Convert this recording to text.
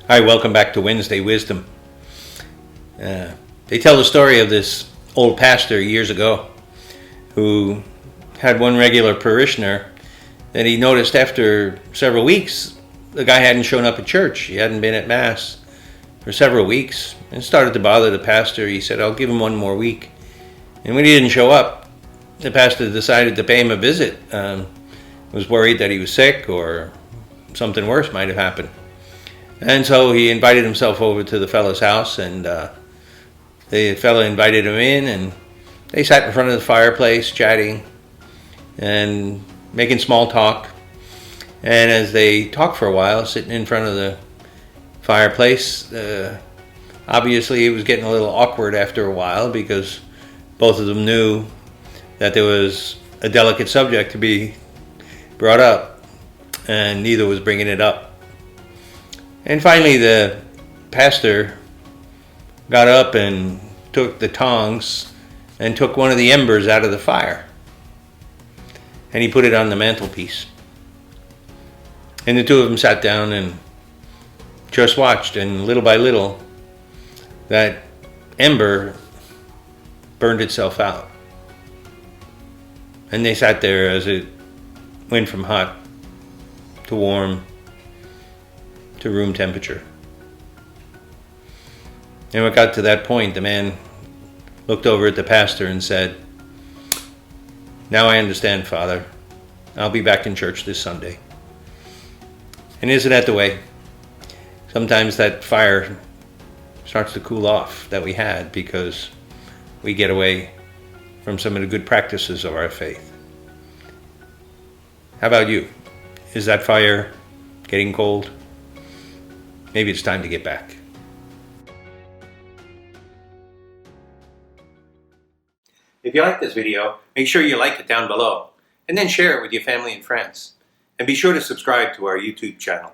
Hi, welcome back to Wednesday Wisdom. They tell the story of this old pastor years ago who had one regular parishioner that he noticed after several weeks the guy hadn't shown up at church. He hadn't been at Mass for several weeks. It started to bother the pastor. He said, I'll give him one more week. And when he didn't show up, the pastor decided to pay him a visit. Was worried that he was sick or something worse might have happened. And so he invited himself over to the fellow's house, and the fellow invited him in, and they sat in front of the fireplace chatting and making small talk. And as they talked for a while, sitting in front of the fireplace, obviously it was getting a little awkward after a while because both of them knew that there was a delicate subject to be brought up, and neither was bringing it up. And finally the pastor got up and took the tongs and took one of the embers out of the fire, and he put it on the mantelpiece. And the two of them sat down and just watched, and little by little that ember burned itself out. And they sat there as it went from hot to warm to room temperature. And when it got to that point, the man looked over at the pastor and said, "Now I understand, Father. I'll be back in church this Sunday." And isn't that the way? Sometimes that fire starts to cool off that we had because we get away from some of the good practices of our faith. How about you? Is that fire getting cold? Maybe it's time to get back. If you like this video, make sure you like it down below and then share it with your family and friends. And be sure to subscribe to our YouTube channel.